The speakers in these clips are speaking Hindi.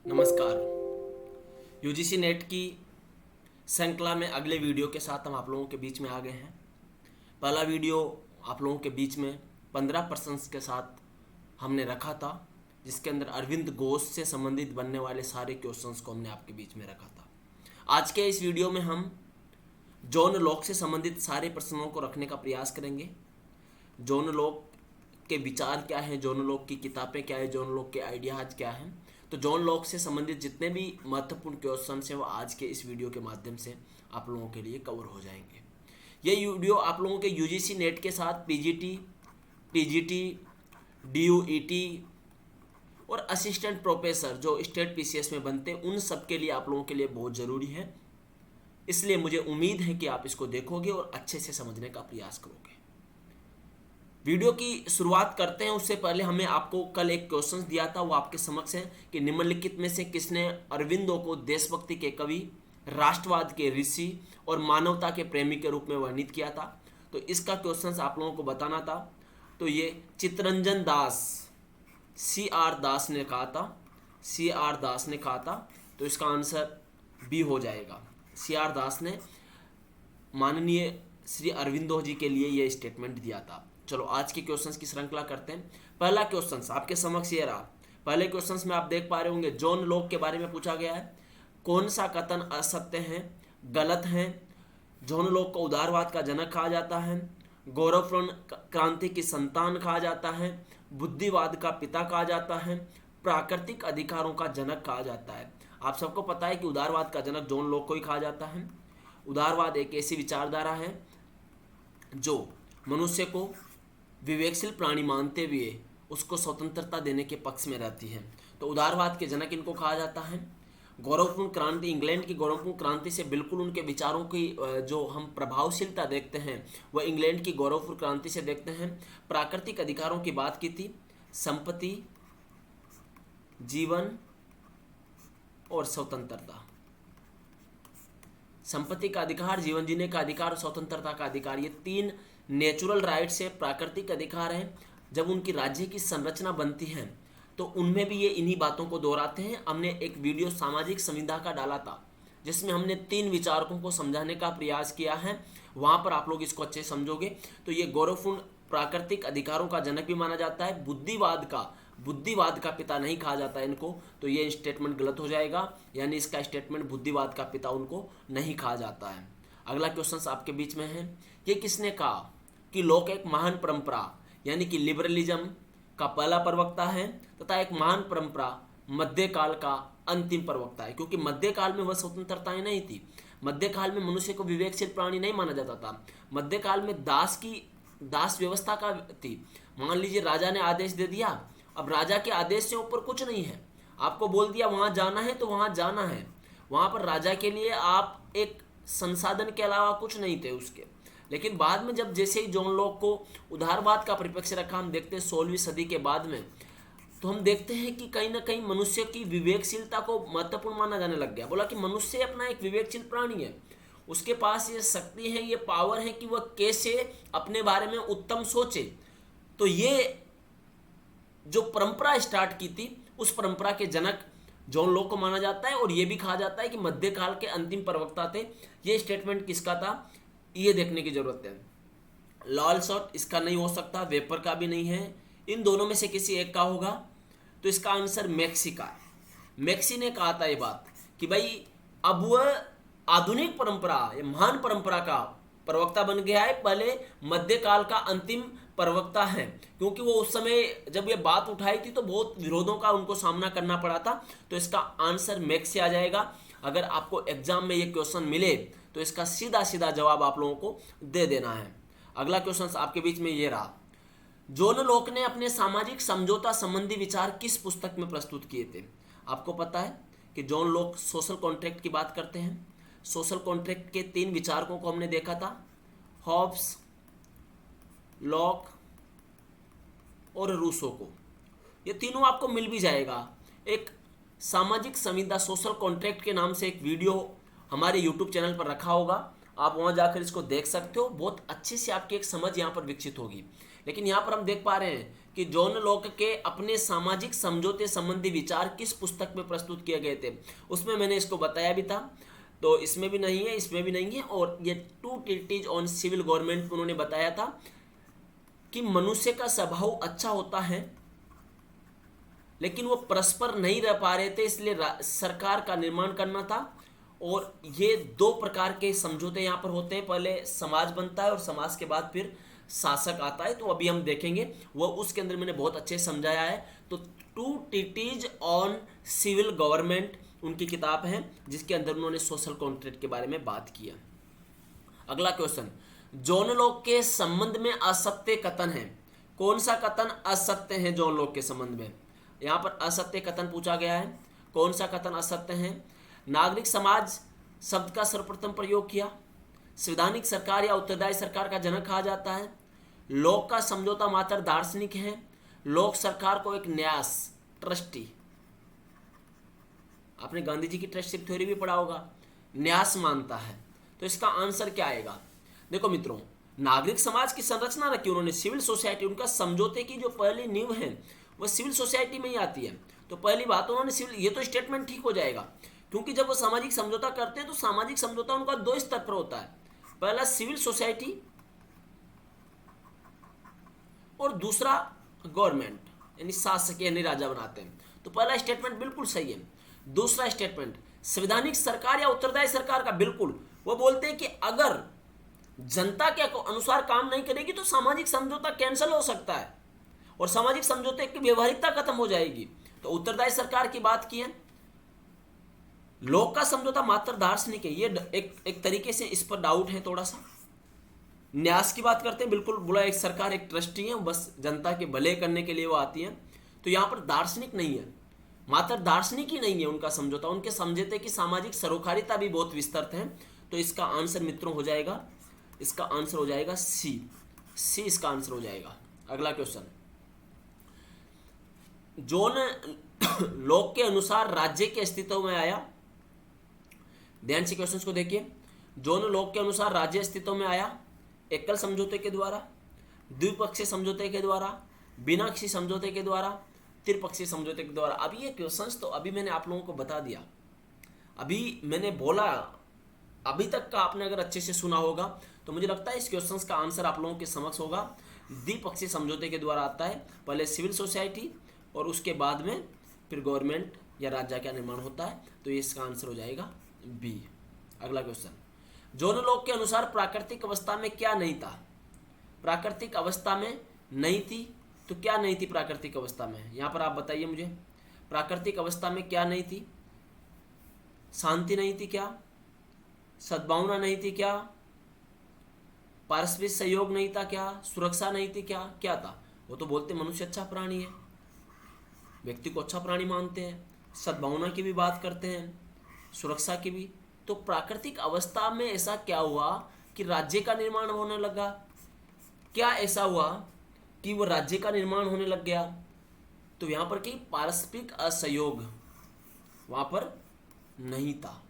नमस्कार। यूजीसी नेट की श्रृंखला में अगले वीडियो के साथ हम आप लोगों के बीच में आ गए हैं। पहला वीडियो आप लोगों के बीच में 15 प्रश्नों के साथ हमने रखा था, जिसके अंदर अरविंद घोष से संबंधित बनने वाले सारे क्वेश्चंस को हमने आपके बीच में रखा था। आज के इस वीडियो में हम जॉन लॉक से संबंधित सारे प्रश्नों को रखने का प्रयास करेंगे। जॉन लॉक के विचार क्या हैं, जॉन लॉक की किताबें क्या है, जॉन लॉक के आइडियाज क्या हैं। तो जॉन लॉक से संबंधित जितने भी महत्वपूर्ण क्वेश्चन हैं वो आज के इस वीडियो के माध्यम से आप लोगों के लिए कवर हो जाएंगे। ये वीडियो आप लोगों के यूजीसी नेट के साथ पीजीटी, टीजीटी, डीयूईटी और असिस्टेंट प्रोफेसर जो स्टेट पीसीएस में बनते हैं उन सब के लिए आप लोगों के लिए बहुत ज़रूरी है। इसलिए मुझे उम्मीद है कि आप इसको देखोगे और अच्छे से समझने का प्रयास करोगे। वीडियो की शुरुआत करते हैं उससे पहले हमें आपको कल एक क्वेश्चन दिया था, वो आपके समक्ष है कि निम्नलिखित में से किसने अरविंदो को देशभक्ति के कवि, राष्ट्रवाद के ऋषि और मानवता के प्रेमी के रूप में वर्णित किया था। तो इसका क्वेश्चन आप लोगों को बताना था। तो ये चित्तरंजन दास, CR दास ने कहा था, CR दास ने कहा था। तो इसका आंसर बी हो जाएगा। CR दास ने माननीय श्री अरविंदो जी के लिए यह स्टेटमेंट दिया था। चलो आज के क्वेश्चंस की श्रृंखला करते हैं। पहला क्वेश्चन आपके समक्ष ये रहा। पहले क्वेश्चंस में आप देख पा रहे होंगे जॉन लॉक के बारे में पूछा गया है। कौन सा कथन असत्य है, गलत है? जॉन लॉक को उदारवाद का जनक कहा जाता है, गौरवपूर्ण क्रांति की संतान कहा जाता है, बुद्धिवाद का पिता कहा जाता है, प्राकृतिक अधिकारों का जनक कहा जाता है। आप सबको पता है कि उदारवाद का जनक जॉन लॉक को ही कहा जाता है। उदारवाद एक ऐसी विचारधारा है जो मनुष्य को विवेकशील प्राणी मानते हुए उसको स्वतंत्रता देने के पक्ष में रहती है। तो उदारवाद के जनक इनको कहा जाता है। गौरवपूर्ण क्रांति, इंग्लैंड की गौरवपूर्ण क्रांति से बिल्कुल उनके विचारों की जो हम प्रभावशीलता देखते हैं वह इंग्लैंड की गौरवपूर्ण क्रांति से देखते हैं। प्राकृतिक अधिकारों की बात की थी, संपत्ति, जीवन और स्वतंत्रता। संपत्ति का अधिकार, जीवन जीने का अधिकार, स्वतंत्रता का अधिकार, ये तीन नेचुरल राइट्स है, प्राकृतिक अधिकार हैं। जब उनकी राज्य की संरचना बनती है तो उनमें भी ये इन्हीं बातों को दोहराते हैं। हमने एक वीडियो सामाजिक संविधा का डाला था जिसमें हमने तीन विचारकों को समझाने का प्रयास किया है, वहाँ पर आप लोग इसको अच्छे समझोगे। तो ये गौरवपूर्ण प्राकृतिक अधिकारों का जनक भी माना जाता है। बुद्धिवाद का पिता नहीं कहा जाता इनको, तो ये स्टेटमेंट गलत हो जाएगा, यानी इसका स्टेटमेंट बुद्धिवाद का पिता उनको नहीं कहा जाता है। अगला क्वेश्चन आपके बीच में है, ये किसने कहा कि लॉक एक महान परंपरा यानी कि लिबरलिज्म का पहला प्रवक्ता है तथा एक महान परंपरा मध्यकाल का अंतिम प्रवक्ता है? क्योंकि मध्यकाल में वह स्वतंत्रताएं नहीं थी। मध्यकाल में मनुष्य को विवेकशील प्राणी नहीं माना जाता था। मध्यकाल में दास व्यवस्था का थी। मान लीजिए राजा ने आदेश दे दिया, अब राजा के आदेश से ऊपर कुछ नहीं है। आपको बोल दिया वहां जाना है तो वहां जाना है। वहां पर राजा के लिए आप एक संसाधन के अलावा कुछ नहीं थे उसके। लेकिन बाद में जब जैसे ही जॉन लॉक को उदारवाद का परिप्रेक्ष्य रखा, हम देखते हैं 16वीं सदी के बाद में, तो हम देखते हैं कि कहीं ना कहीं मनुष्य की विवेकशीलता को महत्वपूर्ण माना जाने लग गया। बोला कि मनुष्य अपना एक विवेकशील प्राणी है, उसके पास ये शक्ति है, ये पावर है कि वह कैसे अपने बारे में उत्तम सोचे। तो ये जो परंपरा स्टार्ट की थी उस परंपरा के जनक जॉन लॉक को माना जाता है। और ये भी कहा जाता है कि मध्यकाल के अंतिम प्रवक्ता थे। ये स्टेटमेंट किसका था ये देखने की जरूरत है। लॉल शॉट इसका नहीं हो सकता, वेपर का भी नहीं है, इन दोनों में से किसी एक का होगा। तो इसका आंसर मैक्सी का है। मैक्सी ने कहा था ये बात कि भाई अब वह आधुनिक परंपरा, ये महान परंपरा का प्रवक्ता बन गया है, पहले मध्यकाल का अंतिम प्रवक्ता है। क्योंकि वो उस समय जब ये बात उठाई थी तो बहुत विरोधों का उनको सामना करना पड़ा था। तो इसका आंसर मैक्सी आ जाएगा। अगर आपको एग्जाम में ये क्वेश्चन मिले तो इसका सीधा सीधा जवाब आप लोगों को दे देना है। अगला क्वेश्चन आपके बीच में ये रहा, जॉन लॉक ने अपने सामाजिक समझौता संबंधी विचार किस पुस्तक में प्रस्तुत किए थे? आपको पता है कि जॉन लॉक सोशल कॉन्ट्रैक्ट की बात करते हैं। सोशल कॉन्ट्रैक्ट के तीन विचारकों को हमने देखा था, हॉब्स, लॉक और रूसो को। ये तीनों आपको मिल भी जाएगा। एक सामाजिक संविदा सोशल कॉन्ट्रैक्ट के नाम से एक वीडियो हमारे यूट्यूब चैनल पर रखा होगा, आप वहां जाकर इसको देख सकते हो। बहुत अच्छे से आपकी एक समझ यहाँ पर विकसित होगी। लेकिन यहाँ पर हम देख पा रहे हैं कि जॉन लॉक के अपने सामाजिक समझौते संबंधी विचार किस पुस्तक में प्रस्तुत किए गए थे, उसमें मैंने इसको बताया भी था, तो इसमें भी नहीं है, इसमें भी नहीं है। और ये 2 ट्रीटीज ऑन सिविल गवर्नमेंट में उन्होंने बताया था कि मनुष्य का स्वभाव अच्छा होता है लेकिन वो परस्पर नहीं रह पा रहे थे, इसलिए सरकार का निर्माण करना था। और ये 2 प्रकार के समझौते यहाँ पर होते हैं, पहले समाज बनता है और समाज के बाद फिर शासक आता है, तो अभी हम देखेंगे वो उसके अंदर मैंने बहुत अच्छे से समझाया है। तो 2 ट्रीटीज ऑन सिविल गवर्नमेंट उनकी किताब है जिसके अंदर उन्होंने सोशल कॉन्ट्रैक्ट के बारे में बात किया। अगला क्वेश्चन, जॉन लॉक के संबंध में असत्य कथन है। कौन सा कथन असत्य है जॉन लॉक के संबंध में? यहाँ पर असत्य कथन पूछा गया है। कौन सा कथन असत्य है? नागरिक समाज शब्द का सर्वप्रथम प्रयोग किया, संवैधानिक सरकार या उत्तरदायी सरकार का जनक कहा जाता है, लॉक का समझौता मात्र दार्शनिक है, लॉक सरकार को एक न्यास ट्रस्टी, आपने गांधी जी की ट्रस्टशिप थ्योरी भी पढ़ा होगा, न्यास मानता है। तो इसका आंसर क्या आएगा? देखो मित्रों, नागरिक समाज की संरचना रखी उन्होंने, सिविल सोसाइटी, उनका समझौते की जो पहली नींव है वो सिविल सोसाइटी में ही आती है। तो पहली बात उन्होंने सिविल, ये तो स्टेटमेंट ठीक हो जाएगा क्योंकि जब वो सामाजिक समझौता करते हैं तो सामाजिक समझौता उनका 2 स्तर पर होता है, पहला सिविल सोसाइटी और दूसरा गवर्नमेंट, यानी शासक यानी राजा बनाते हैं। तो पहला स्टेटमेंट बिल्कुल सही है। दूसरा स्टेटमेंट संवैधानिक सरकार या उत्तरदायी सरकार का, बिल्कुल वो बोलते हैं कि अगर जनता के अनुसार काम नहीं करेगी तो सामाजिक समझौता कैंसिल हो सकता है और सामाजिक समझौते की व्यवहारिकता खत्म हो जाएगी। तो उत्तरदायी सरकार की बात की है। लोक का समझौता मात्र दार्शनिक है, ये एक तरीके से इस पर डाउट है थोड़ा सा। न्यास की बात करते हैं, बिल्कुल बोला एक सरकार एक ट्रस्टी है, बस जनता के भले करने के लिए वो आती है। तो यहाँ पर दार्शनिक नहीं है, मात्र दार्शनिक ही नहीं है उनका समझौता, उनके समझौते की सामाजिक सरोकारिता भी बहुत विस्तृत है। तो इसका आंसर मित्रों हो जाएगा, इसका आंसर हो जाएगा सी इसका आंसर हो जाएगा। अगला क्वेश्चन, जॉन लॉक के अनुसार राज्य के अस्तित्व में आया। ध्यान से क्वेश्चन को देखिए। जॉन लॉक के अनुसार राज्य अस्तित्व में आया एकल समझौते के द्वारा, द्विपक्षीय समझौते के द्वारा, बिना किसी समझौते के द्वारा, त्रिपक्षीय समझौते के द्वारा। अभी ये क्वेश्चंस तो अभी मैंने आप लोगों को बता दिया, अभी मैंने बोला, अभी तक का आपने अगर अच्छे से सुना होगा तो मुझे लगता है इस क्वेश्चंस का आंसर आप लोगों के समक्ष होगा। द्विपक्षीय समझौते के द्वारा आता है, पहले सिविल सोसाइटी और उसके बाद में फिर गवर्नमेंट या राज्य का निर्माण होता है। तो ये इसका आंसर हो जाएगा बी। अगला क्वेश्चन, जॉन लॉक के अनुसार प्राकृतिक अवस्था में क्या नहीं था? प्राकृतिक अवस्था में नहीं थी, तो क्या नहीं थी प्राकृतिक अवस्था में? यहाँ पर आप बताइए मुझे, प्राकृतिक अवस्था में क्या नहीं थी? शांति नहीं थी क्या? सद्भावना नहीं थी क्या? पारस्परिक सहयोग नहीं था क्या? सुरक्षा नहीं थी क्या? क्या था? वो तो बोलते मनुष्य अच्छा प्राणी है, व्यक्ति को अच्छा प्राणी मानते हैं, सद्भावना की भी बात करते हैं, सुरक्षा की भी। तो प्राकृतिक अवस्था में ऐसा क्या हुआ कि राज्य का निर्माण होने लगा? क्या ऐसा हुआ कि वो राज्य का निर्माण होने लग गया? तो यहाँ पर कि पारस्परिक असहयोग वहां पर नहीं था।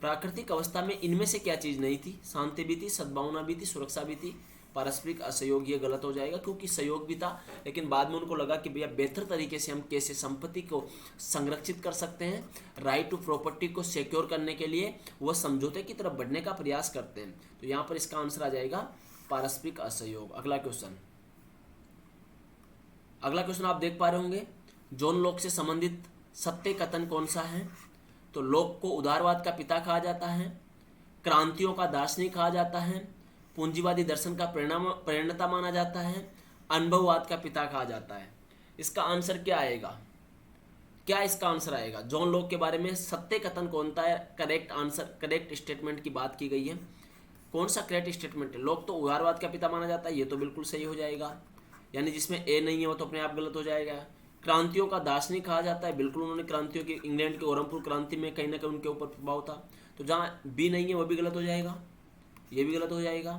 प्राकृतिक अवस्था में इनमें से क्या चीज नहीं थी? शांति भी थी, सद्भावना भी थी, सुरक्षा भी थी, पारस्परिक असहयोग ये गलत हो जाएगा क्योंकि सहयोग भी था, लेकिन बाद में उनको लगा कि भैया बेहतर तरीके से हम कैसे संपत्ति को संरक्षित कर सकते हैं, राइट टू प्रॉपर्टी को सिक्योर करने के लिए वह समझौते की तरफ बढ़ने का प्रयास करते हैं। तो यहाँ पर इसका आंसर आ जाएगा पारस्परिक असहयोग। अगला क्वेश्चन, आप देख पा रहे होंगे, जॉन लॉक से संबंधित सत्य कथन कौन सा है? तो लॉक को उदारवाद का पिता कहा जाता है, क्रांतियों का दार्शनिक कहा जाता है, पूंजीवादी दर्शन का प्रेरणा माना जाता है, अनुभववाद का पिता कहा जाता है। इसका आंसर क्या आएगा? क्या इसका आंसर आएगा? जॉन लॉक के बारे में सत्य कथन कौन सा है? करेक्ट आंसर, करेक्ट स्टेटमेंट की बात की गई है। कौन सा करेक्ट स्टेटमेंट है? लॉक तो उदारवाद का पिता माना जाता है, ये तो बिल्कुल सही हो जाएगा, यानी जिसमें ए नहीं है वो तो अपने आप गलत हो जाएगा। क्रांतियों का दार्शनिक कहा जाता है, बिल्कुल उन्होंने क्रांतियों की, इंग्लैंड के ओरमपुर क्रांति में कहीं ना कहीं उनके ऊपर प्रभाव था। तो जहाँ बी नहीं है वो भी गलत हो जाएगा, ये भी गलत हो जाएगा।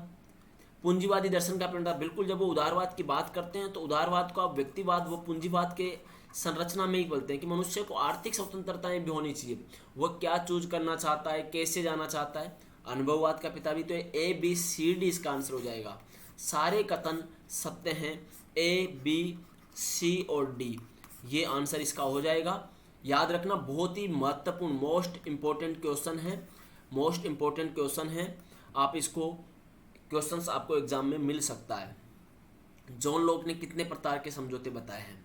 पूंजीवादी दर्शन का प्रेरणा, बिल्कुल जब वो उदारवाद की बात करते हैं तो उदारवाद को आप व्यक्तिवाद वो पूंजीवाद के संरचना में ही बोलते हैं कि मनुष्य को आर्थिक स्वतंत्रताएं भी होनी चाहिए, वह क्या चूज करना चाहता है, कैसे जाना चाहता है, अनुभववाद का पिता भी तो ए बी सी डी इसका आंसर हो जाएगा। सारे कथन सत्य हैं, ए बी सी और डी, ये आंसर इसका हो जाएगा। याद रखना, बहुत ही महत्वपूर्ण मोस्ट इम्पोर्टेंट क्वेश्चन है, मोस्ट इम्पोर्टेंट क्वेश्चन है। आप इसको क्वेश्चंस आपको एग्जाम में मिल सकता है। जॉन लॉक ने कितने प्रकार के समझौते बताए हैं?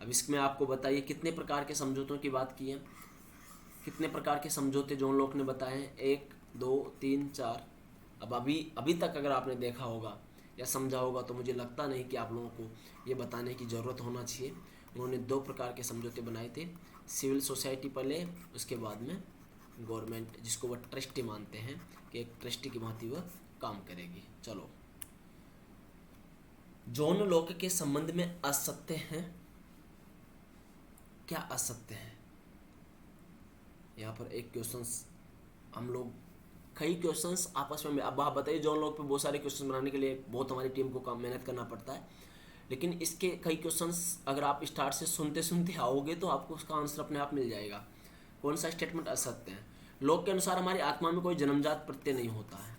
अब इसमें आपको बताइए कितने प्रकार के समझौतों की बात की है, कितने प्रकार के समझौते जॉन लॉक ने बताए हैं? 1 2 3 4। अब अभी तक अगर आपने देखा होगा या समझा होगा तो मुझे लगता नहीं कि आप लोगों को ये बताने की ज़रूरत होना चाहिए। उन्होंने 2 प्रकार के समझौते बनाए थे, सिविल सोसाइटी पहले, उसके बाद में गवर्नमेंट, जिसको वह ट्रस्टी मानते हैं कि एक ट्रस्टी की भांति वह काम करेगी। चलो, जॉन लॉक के संबंध में असत्य हैं, क्या असत्य है? यहाँ पर एक क्वेश्चंस हम लोग, कई क्वेश्चंस आपस में, अब आप बताइए जॉन लॉक पे बहुत सारे क्वेश्चन बनाने के लिए बहुत हमारी टीम को काम मेहनत करना पड़ता है, लेकिन इसके कई क्वेश्चंस अगर आप स्टार्ट से सुनते सुनते आओगे तो आपको उसका आंसर अपने आप मिल जाएगा। कौन सा स्टेटमेंट असत्य है? लॉक के अनुसार हमारी आत्मा में कोई जन्मजात प्रत्यय नहीं होता है,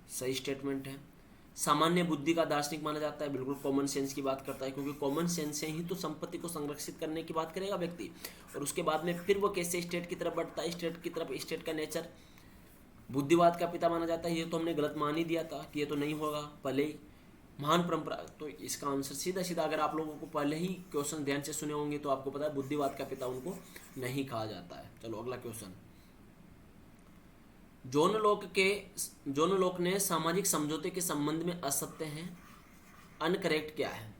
सही स्टेटमेंट है। सामान्य बुद्धि का दार्शनिक माना जाता है, बिल्कुल कॉमन सेंस की बात करता है, क्योंकि कॉमन सेंस से ही तो संपत्ति को संरक्षित करने की बात करेगा व्यक्ति, और उसके बाद में फिर वो कैसे स्टेट की तरफ बढ़ता है, स्टेट की तरफ, स्टेट का नेचर। बुद्धिवाद का पिता माना जाता है, ये तो हमने गलत मान ही दिया था कि ये तो नहीं होगा पहले ही। महान परंपरा, तो इसका आंसर सीधा सीधा, अगर आप लोगों को पहले ही क्वेश्चन ध्यान से सुने होंगे तो आपको पता है बुद्धिवाद का पिता उनको नहीं कहा जाता है। चलो अगला क्वेश्चन, जॉन लॉक ने सामाजिक समझौते के संबंध में असत्य है, अनकरेक्ट क्या है?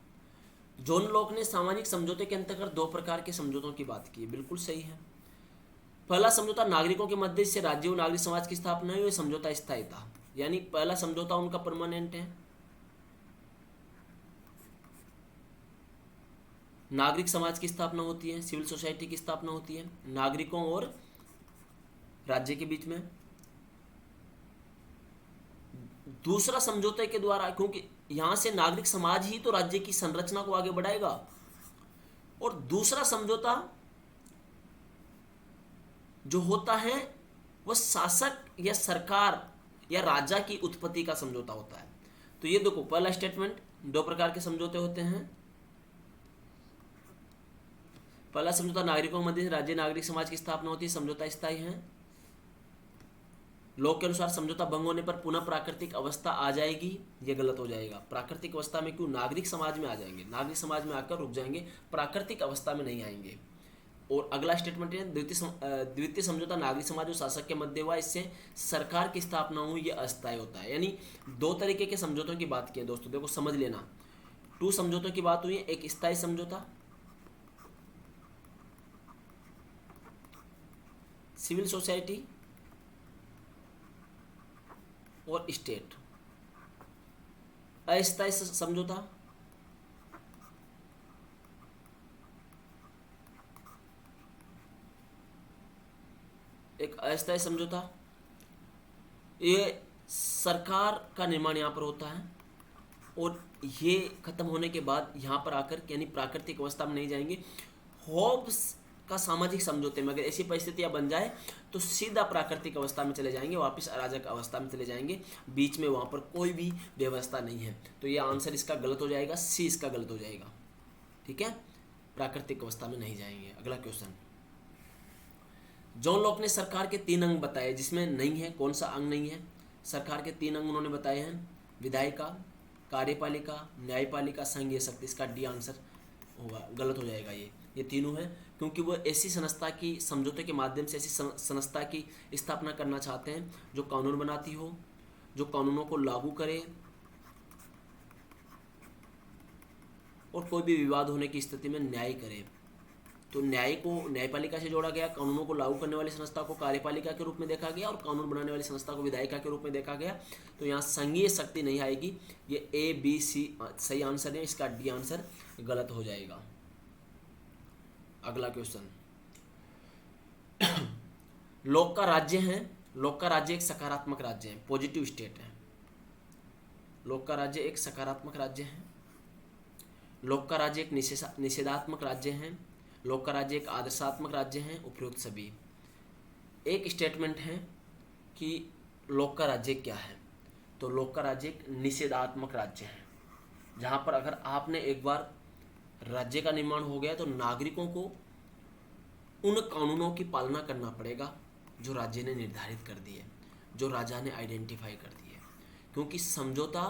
जॉन लॉक ने सामाजिक समझौते के अंतर्गत 2 प्रकार के समझौतों की बात की, बिल्कुल सही है। पहला समझौता नागरिकों के मध्य से राज्य और नागरिक समाज की स्थापना हुई, समझौता स्थायी था, यानी पहला समझौता उनका परमानेंट है। नागरिक समाज की स्थापना होती है, सिविल सोसाइटी की स्थापना होती है नागरिकों और राज्य के बीच में। दूसरा समझौते के द्वारा, क्योंकि यहां से नागरिक समाज ही तो राज्य की संरचना को आगे बढ़ाएगा, और दूसरा समझौता जो होता है वह शासक या सरकार या राजा की उत्पत्ति का समझौता होता है। तो ये देखो, पहला स्टेटमेंट, 2 प्रकार के समझौते होते हैं। पहला समझौता नागरिकों के मध्य राज्य नागरिक समाज की स्थापना होती है, समझौता स्थायी है। लॉक के अनुसार समझौता भंग होने पर पुनः प्राकृतिक अवस्था आ जाएगी, यह गलत हो जाएगा। प्राकृतिक अवस्था में क्यों? नागरिक समाज में आ जाएंगे, नागरिक समाज में आकर रुक जाएंगे, प्राकृतिक अवस्था में नहीं आएंगे। और अगला स्टेटमेंट है द्वितीय समझौता नागरिक समाज और शासक के मध्य हुआ, इससे सरकार की स्थापना हुई, यह अस्थायी होता है। यानी 2 तरीके के समझौतों की बात की है दोस्तों, देखो समझ लेना। 2 समझौतों की बात हुई है, एक स्थायी समझौता, सिविल सोसाइटी और स्टेट। अस्थायी समझौता, एक अस्थायी समझौता, ये सरकार का निर्माण यहाँ पर होता है और ये खत्म होने के बाद यहाँ पर आकर, यानी प्राकृतिक अवस्था में नहीं जाएंगे। होब्स का सामाजिक समझौते में अगर ऐसी परिस्थितियां बन जाए तो सीधा प्राकृतिक अवस्था में चले जाएंगे, वापस अराजक अवस्था में चले जाएंगे, बीच में वहाँ पर कोई भी व्यवस्था नहीं है। तो ये आंसर इसका गलत हो जाएगा, सी इसका गलत हो जाएगा, ठीक है, प्राकृतिक अवस्था में नहीं जाएंगे। अगला क्वेश्चन, जॉन लॉक ने सरकार के 3 अंग बताए, जिसमें नहीं है, कौन सा अंग नहीं है? सरकार के 3 अंग उन्होंने बताए हैं, विधायिका, कार्यपालिका, न्यायपालिका, संघीय शक्ति। इसका डी आंसर होगा, गलत हो जाएगा। ये तीनों हैं, क्योंकि वो ऐसी संस्था की समझौते के माध्यम से ऐसी संस्था की स्थापना करना चाहते हैं जो कानून बनाती हो, जो कानूनों को लागू करे और कोई भी विवाद होने की स्थिति में न्याय करे। तो न्याय को न्यायपालिका से जोड़ा गया, कानूनों को लागू करने वाली संस्था को कार्यपालिका के रूप में देखा गया और कानून बनाने वाली संस्था को विधायिका के रूप में देखा गया। तो यहाँ संघीय शक्ति नहीं आएगी, ये ए बी सी सही आंसर है, इसका डी आंसर गलत हो जाएगा। अगला क्वेश्चन, लॉक का राज्य है, लॉक का राज्य एक सकारात्मक राज्य है, पॉजिटिव स्टेट है। लॉक का राज्य एक सकारात्मक राज्य है, लॉक का राज्य एक निषेधात्मक राज्य है, लॉक का राज्य एक आदर्शात्मक राज्य है, उपरोक्त सभी। एक स्टेटमेंट है कि लोक का राज्य क्या है। तो लोक का राज्य एक निषेधात्मक राज्य है, जहाँ पर अगर आपने एक बार राज्य का निर्माण हो गया तो नागरिकों को उन कानूनों की पालना करना पड़ेगा जो राज्य ने निर्धारित कर दिए, जो राजा ने आइडेंटिफाई कर दिए, क्योंकि समझौता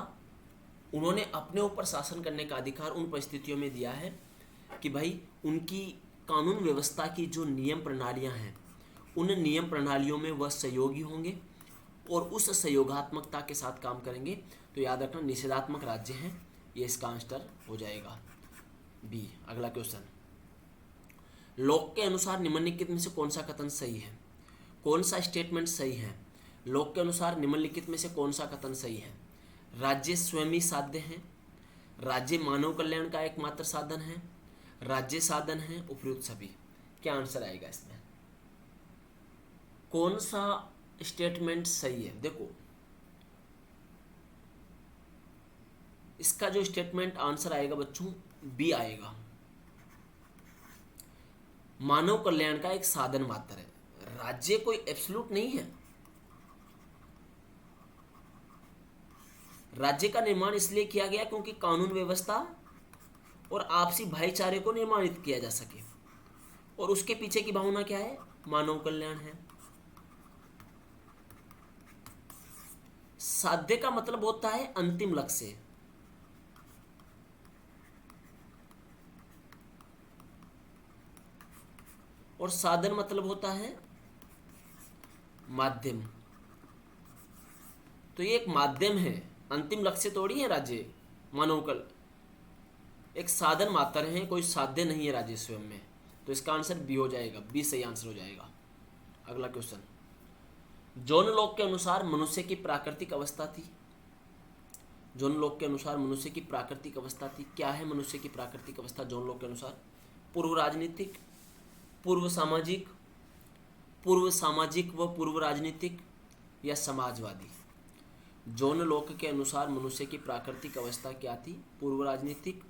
उन्होंने अपने ऊपर शासन करने का अधिकार उन परिस्थितियों में दिया है कि भाई उनकी कानून व्यवस्था की जो नियम प्रणालियां हैं उन नियम प्रणालियों में वह सहयोगी होंगे और उस सहयोगात्मकता के साथ काम करेंगे। तो याद रखना निषेधात्मक राज्य हैं, ये इसका आंसर हो जाएगा बी। अगला क्वेश्चन, लोक के अनुसार निम्नलिखित में से कौन सा कथन सही है, कौन सा स्टेटमेंट सही है। लोक के अनुसार निम्नलिखित में से कौन सा कथन सही है। राज्य स्वयं ही साध्य है, राज्य मानव कल्याण का एकमात्र साधन है, राज्य साधन है, उपयुक्त सभी। क्या आंसर आएगा इसमें, कौन सा स्टेटमेंट सही है। देखो इसका जो स्टेटमेंट आंसर आएगा बच्चों बी आएगा, मानव कल्याण का एक साधन मात्र है। राज्य कोई एब्सोल्यूट नहीं है। राज्य का निर्माण इसलिए किया गया क्योंकि कानून व्यवस्था और आपसी भाईचारे को निर्माणित किया जा सके, और उसके पीछे की भावना क्या है, मानव कल्याण है। साध्य का मतलब होता है अंतिम लक्ष्य, और साधन मतलब होता है माध्यम। तो ये एक माध्यम है, अंतिम लक्ष्य थोड़ी है राज्य। मानव कल एक साधन मात्र है, कोई साध्य नहीं है राज्य स्वयं में। तो इसका आंसर बी हो जाएगा, बी सही आंसर हो जाएगा। अगला क्वेश्चन, जॉन लॉक के अनुसार मनुष्य की प्राकृतिक अवस्था थी। जॉन लॉक के अनुसार मनुष्य की प्राकृतिक अवस्था थी। क्या है मनुष्य की प्राकृतिक अवस्था जॉन लॉक के अनुसार? पूर्व राजनीतिक, पूर्व सामाजिक व पूर्व राजनीतिक या समाजवादी। जॉन लॉक के अनुसार मनुष्य की प्राकृतिक अवस्था क्या थी? पूर्व राजनीतिक,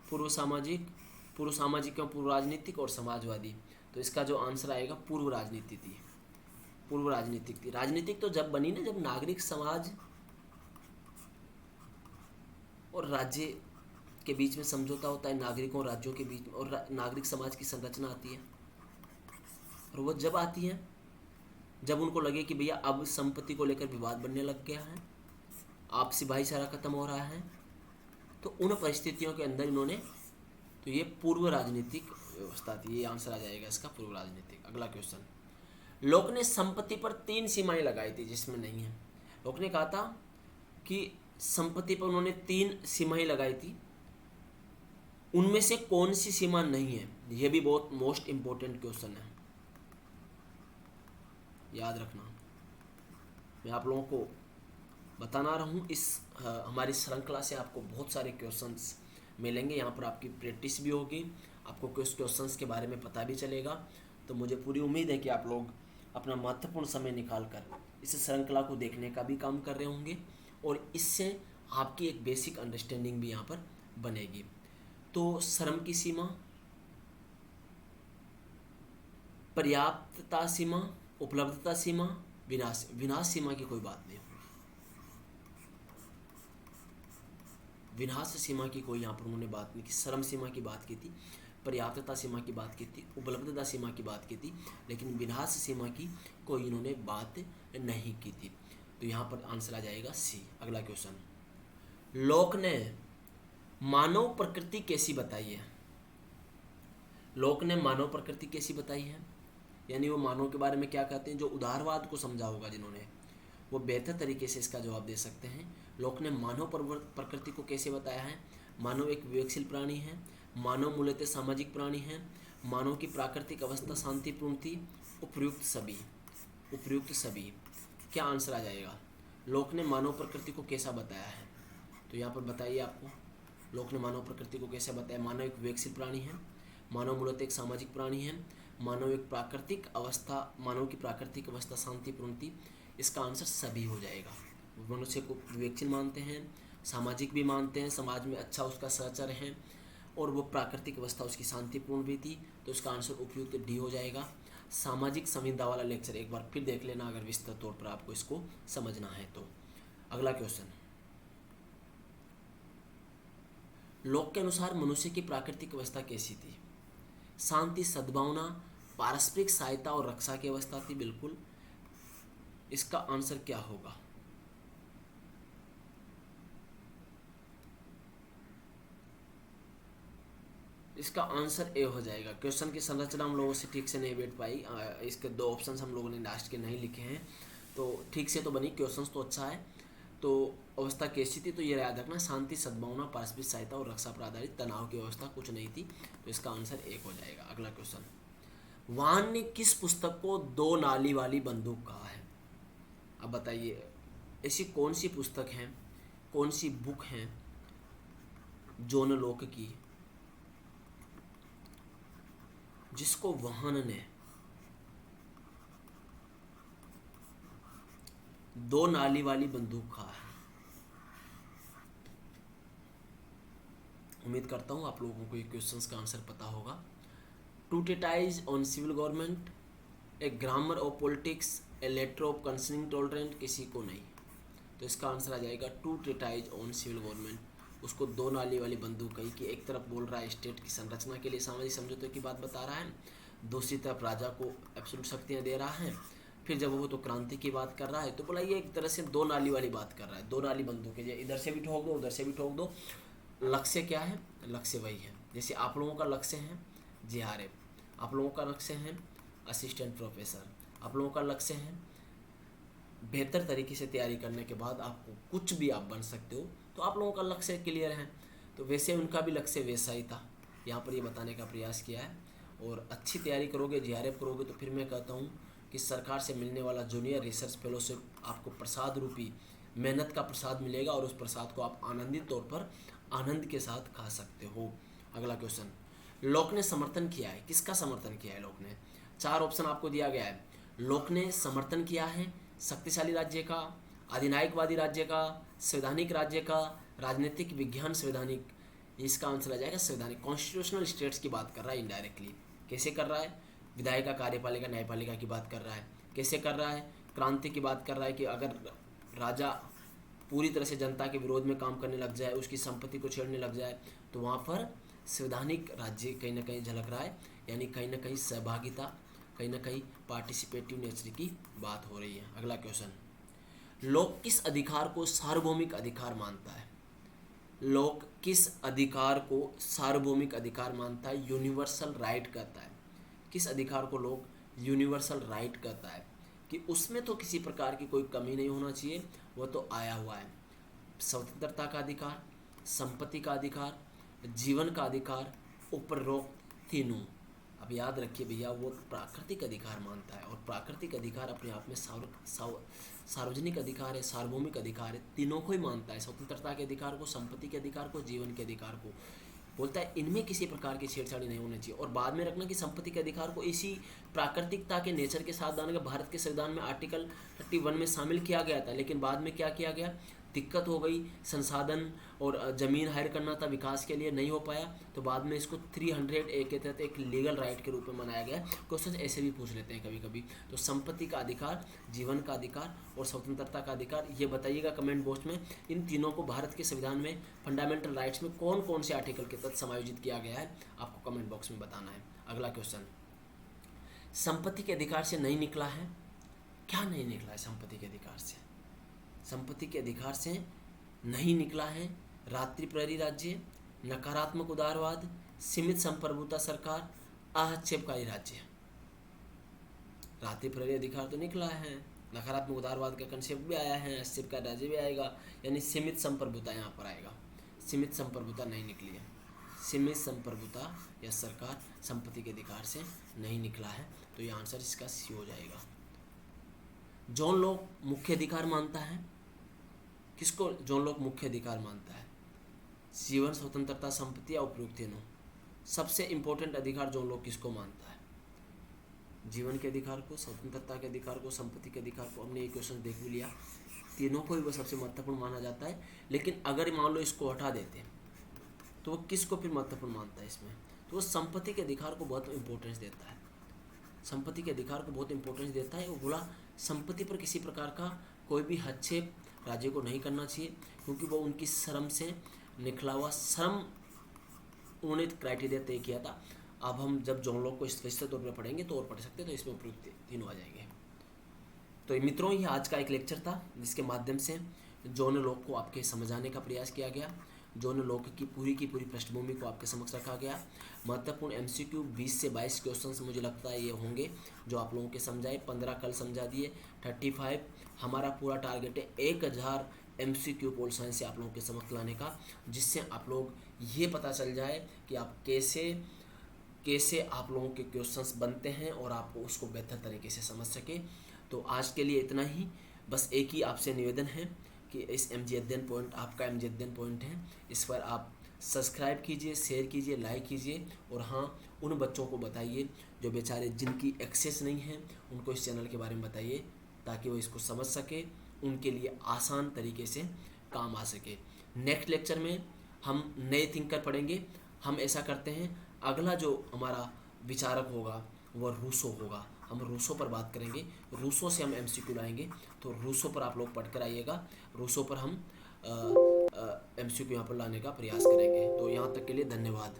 पूर्व सामाजिक या पूर्व राजनीतिक और समाजवादी। तो इसका जो आंसर आएगा पूर्व राजनीति थी, पूर्व राजनीतिक थी। राजनीतिक तो जब बनी ना, जब नागरिक समाज और राज्य के बीच में समझौता होता है, नागरिकों और राज्यों के बीच में, और नागरिक समाज की संरचना आती है। और वो जब आती है जब उनको लगे कि भैया अब संपत्ति को लेकर विवाद बनने लग गया है, आपसी भाईचारा खत्म हो रहा है, तो उन परिस्थितियों के अंदर इन्होंने, तो ये पूर्व राजनीतिक व्यवस्था थी। ये आंसर आ जाएगा इसका, पूर्व राजनीतिक। अगला क्वेश्चन, लोक ने संपत्ति पर 3 सीमाएं लगाई थी जिसमें नहीं है। लोक ने कहा था कि संपत्ति पर उन्होंने 3 सीमाएं लगाई थी, उनमें से कौन सी सीमा नहीं है? यह भी बहुत मोस्ट इंपॉर्टेंट क्वेश्चन है, याद रखना। मैं आप लोगों को बताना रहा हूँ, इस हमारी श्रृंखला से आपको बहुत सारे क्वेश्चंस मिलेंगे। यहाँ पर आपकी प्रैक्टिस भी होगी, आपको कुछ क्वेश्चंस के बारे में पता भी चलेगा। तो मुझे पूरी उम्मीद है कि आप लोग अपना महत्वपूर्ण समय निकालकर इस श्रृंखला को देखने का भी काम कर रहे होंगे, और इससे आपकी एक बेसिक अंडरस्टैंडिंग भी यहाँ पर बनेगी। तो श्रम की सीमा, पर्याप्तता सीमा, उपलब्धता सीमा, विनाश सीमा की कोई बात नहीं। विनाश सीमा की कोई यहाँ पर उन्होंने बात नहीं की। श्रम सीमा की बात की थी, पर्याप्तता सीमा की बात की थी, उपलब्धता सीमा की बात की थी, लेकिन विनाश सीमा की कोई इन्होंने बात नहीं की थी। तो यहाँ पर आंसर आ जाएगा सी। अगला क्वेश्चन, लोक ने मानव प्रकृति कैसी बताई है? लोक ने मानव प्रकृति कैसी बताई है, यानी वो मानव के बारे में क्या कहते हैं? जो उदारवाद को समझा होगा जिन्होंने, वो बेहतर तरीके से इसका जवाब दे सकते हैं। लोक ने मानव प्रकृति को कैसे बताया है? मानव एक विवेकशील प्राणी है, मानव मूलतः सामाजिक प्राणी है, मानव की प्राकृतिक अवस्था शांतिपूर्ण थी, उपयुक्त सभी। उपयुक्त सभी क्या आंसर आ जाएगा? लोक ने मानव प्रकृति को कैसा बताया है? तो यहाँ पर बताइए आपको, लोक ने मानव प्रकृति को कैसे बताया? मानव एक विवेकशील प्राणी है, मानव मूलतः एक सामाजिक प्राणी है, मानव एक प्राकृतिक अवस्था, मानव की प्राकृतिक अवस्था शांतिपूर्ण थी। इसका आंसर सभी हो जाएगा। मनुष्य को विवेकशील मानते हैं, सामाजिक भी मानते हैं, समाज में अच्छा उसका सहचर है, और वो प्राकृतिक अवस्था उसकी शांतिपूर्ण भी थी। तो इसका आंसर उपयुक्त डी हो जाएगा। सामाजिक संविदा वाला लेक्चर एक बार फिर देख लेना अगर विस्तृत तौर पर आपको इसको समझना है तो। अगला क्वेश्चन, लोक के अनुसार मनुष्य की प्राकृतिक अवस्था कैसी थी? शांति, सद्भावना, पारस्परिक सहायता और रक्षा की अवस्था थी। बिल्कुल, इसका आंसर क्या होगा? इसका आंसर ए हो जाएगा। क्वेश्चन की संरचना हम लोगों से ठीक से नहीं बैठ पाई, इसके दो ऑप्शन हम लोगों ने लास्ट के नहीं लिखे हैं, तो ठीक से तो बनी, क्वेश्चन तो अच्छा है। तो अवस्था कैसी थी? तो ये याद रखना, शांति, सद्भावना, पारस्परिक सहायता और रक्षा पर आधारित, तनाव की अवस्था कुछ नहीं थी। तो इसका आंसर एक हो जाएगा। अगला क्वेश्चन, वान ने किस पुस्तक को दो नाली वाली बंदूक कहा है? अब बताइए, ऐसी कौन सी पुस्तक है, कौन सी बुक है जॉन लॉक की, जिसको वाहन ने दो नाली वाली बंदूक कहा है? उम्मीद करता हूं आप लोगों को ये क्वेश्चंस का आंसर पता होगा। Two treatise on civil government, a grammar of politics, a letter of concerning tolerant, किसी को नहीं। तो इसका आंसर आ जाएगा two treatise on civil government. उसको दो नाली वाली बंदूक कही कि एक तरफ बोल रहा है स्टेट की संरचना के लिए सामाजिक समझौते की बात बता रहा है, दूसरी तरफ राजा को एब्सोल्यूट शक्तियाँ दे रहा है, फिर जब वो तो क्रांति की बात कर रहा है, तो बोला ये एक तरह से दो नाली वाली बात कर रहा है। दो नाली बंदूक है, इधर से भी ठोक दो, उधर से भी ठोक दो। लक्ष्य क्या है? लक्ष्य वही है, जैसे आप लोगों का लक्ष्य है JRF, आप लोगों का लक्ष्य है असिस्टेंट प्रोफेसर, आप लोगों का लक्ष्य है बेहतर तरीके से तैयारी करने के बाद आपको कुछ भी आप बन सकते हो, तो आप लोगों का लक्ष्य क्लियर है। तो वैसे उनका भी लक्ष्य वैसा ही था, यहाँ पर ये बताने का प्रयास किया है। और अच्छी तैयारी करोगे, JRF करोगे, तो फिर मैं कहता हूँ कि सरकार से मिलने वाला जूनियर रिसर्च फेलोशिप आपको प्रसाद रूपी मेहनत का प्रसाद मिलेगा, और उस प्रसाद को आप आनंदित तौर पर आनंद के साथ खा सकते हो। अगला क्वेश्चन, लॉक ने समर्थन किया है, किसका समर्थन किया है लॉक ने? चार ऑप्शन आपको दिया गया है। लॉक ने समर्थन किया है शक्तिशाली राज्य का, अधिनायकवादी राज्य का, संवैधानिक राज्य का, राजनीतिक विज्ञान संवैधानिक। इसका आंसर आ जाएगा संवैधानिक। कॉन्स्टिट्यूशनल स्टेट्स की बात कर रहा है इनडायरेक्टली। कैसे कर रहा है? विधायिका, कार्यपालिका, न्यायपालिका की बात कर रहा है। कैसे कर रहा है? क्रांति की बात कर रहा है कि अगर राजा पूरी तरह से जनता के विरोध में काम करने लग जाए, उसकी संपत्ति को छेड़ने लग जाए, तो वहाँ पर संवैधानिक राज्य कहीं ना कहीं झलक रहा है, यानी कहीं ना कहीं सहभागिता, कहीं ना कहीं पार्टिसिपेटिव नेचर की बात हो रही है। अगला क्वेश्चन, लोक किस अधिकार को सार्वभौमिक अधिकार मानता है? लोक किस अधिकार को सार्वभौमिक अधिकार मानता है? यूनिवर्सल राइट कहता है। किस अधिकार को लोग यूनिवर्सल राइट कहता है कि उसमें तो किसी प्रकार की कोई कमी नहीं होना चाहिए, वो तो आया हुआ है। स्वतंत्रता का अधिकार, संपत्ति का अधिकार, जीवन का अधिकार, उपरोक्त तीनों। अब याद रखिए भैया, वो प्राकृतिक अधिकार मानता है, और प्राकृतिक अधिकार अपने आप में सार्वजनिक अधिकार है, सार्वभौमिक अधिकार है, तीनों को ही मानता है। स्वतंत्रता के अधिकार को, संपत्ति के अधिकार को, जीवन के अधिकार को। बोलता है इनमें किसी प्रकार की छेड़छाड़ी नहीं होनी चाहिए। और बाद में रखना कि संपत्ति के अधिकार को इसी प्राकृतिकता के नेचर के साथ दान, भारत के संविधान में आर्टिकल 31 में शामिल किया गया था, लेकिन बाद में क्या किया गया, दिक्कत हो गई, संसाधन और ज़मीन हायर करना था, विकास के लिए नहीं हो पाया, तो बाद में इसको 300A के तहत एक लीगल राइट के रूप में मनाया गया। क्वेश्चन ऐसे भी पूछ लेते हैं कभी कभी। तो संपत्ति का अधिकार, जीवन का अधिकार और स्वतंत्रता का अधिकार, ये बताइएगा कमेंट बॉक्स में, इन तीनों को भारत के संविधान में फंडामेंटल राइट्स में कौन कौन से आर्टिकल के तहत समायोजित किया गया है, आपको कमेंट बॉक्स में बताना है। अगला क्वेश्चन, संपत्ति के अधिकार से नहीं निकला है, क्या नहीं निकला है संपत्ति के अधिकार से? संपत्ति के अधिकार से नहीं निकला है रात्रि प्रहरी राज्य, नकारात्मक उदारवाद, सीमित संप्रभुता सरकार, आहक्षेपकारी राज्य। रात्रि प्रहरी अधिकार तो निकला है, नकारात्मक उदारवाद का कंसेप्ट भी आया है, आहक्षेपकारी राज्य भी आएगा, यानी सीमित संप्रभुता यहाँ पर आएगा। सीमित संप्रभुता नहीं निकली है, सीमित संप्रभुता या सरकार संपत्ति के अधिकार से नहीं निकला है, तो ये आंसर इसका सी हो जाएगा। जॉन लॉक मुख्य अधिकार मानता है, किसको जॉन लॉक मुख्य अधिकार मानता है? जीवन, स्वतंत्रता, संपत्ति या उपयुक्त तीनों? सबसे इंपॉर्टेंट अधिकार जॉन लॉक किसको मानता है? जीवन के अधिकार को, स्वतंत्रता के अधिकार को, संपत्ति के अधिकार को। हमने ये क्वेश्चन देख भी लिया, तीनों को ही वो सबसे महत्वपूर्ण माना जाता है। लेकिन अगर मान लो इसको हटा देते हैं तो वो किसको फिर महत्वपूर्ण मानता है इसमें? तो वो संपत्ति के अधिकार को बहुत इंपॉर्टेंस देता है। संपत्ति के अधिकार को बहुत इंपॉर्टेंस देता है। वो बोला संपत्ति पर किसी प्रकार का कोई भी हस्तक्षेप राज्य को नहीं करना चाहिए, क्योंकि वो उनकी शर्म से निकला हुआ शर्म उन्होंने क्राइटेरिया तय किया था। अब हम जब जॉन लॉक को स्पष्ट तौर पर पढ़ेंगे तो और पढ़ सकते हैं, तो इसमें उपयुक्त तीनों आ जाएंगे। तो मित्रों, ये आज का एक लेक्चर था जिसके माध्यम से जॉन लॉक को आपके समझाने का प्रयास किया गया। जॉन लॉक की पूरी पृष्ठभूमि को आपके समक्ष रखा गया। महत्वपूर्ण एमसीक्यू 20 से 22 क्वेश्चंस मुझे लगता है ये होंगे जो आप लोगों के समझाए। 15 कल समझा दिए, 35 हमारा पूरा टारगेट है 1000 एमसीक्यू पोल साइंस से आप लोगों के समक्ष लाने का, जिससे आप लोग ये पता चल जाए कि आप कैसे आप लोगों के क्वेश्चंस बनते हैं और आपको उसको बेहतर तरीके से समझ सके। तो आज के लिए इतना ही। बस एक ही आपसे निवेदन है कि इस एमजी अध्ययन पॉइंट आपका एमजी अध्ययन पॉइंट है, इस पर आप सब्सक्राइब कीजिए, शेयर कीजिए, लाइक कीजिए, और हाँ, उन बच्चों को बताइए जो बेचारे जिनकी एक्सेस नहीं है उनको इस चैनल के बारे में बताइए, ताकि वो इसको समझ सके, उनके लिए आसान तरीके से काम आ सके। नेक्स्ट लेक्चर में हम नए थिंकर पढ़ेंगे। हम ऐसा करते हैं, अगला जो हमारा विचारक होगा वह रूसो होगा। हम रूसो पर बात करेंगे, रूसो से हम एमसीक्यू लाएंगे, तो रूसो पर आप लोग पढ़कर आइएगा। रूसो पर हम एमसीक्यू यहाँ पर लाने का प्रयास करेंगे। तो यहाँ तक के लिए धन्यवाद।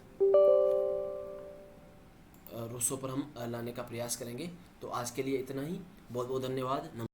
रूसो पर हम लाने का प्रयास करेंगे। तो आज के लिए इतना ही। बहुत बहुत धन्यवाद।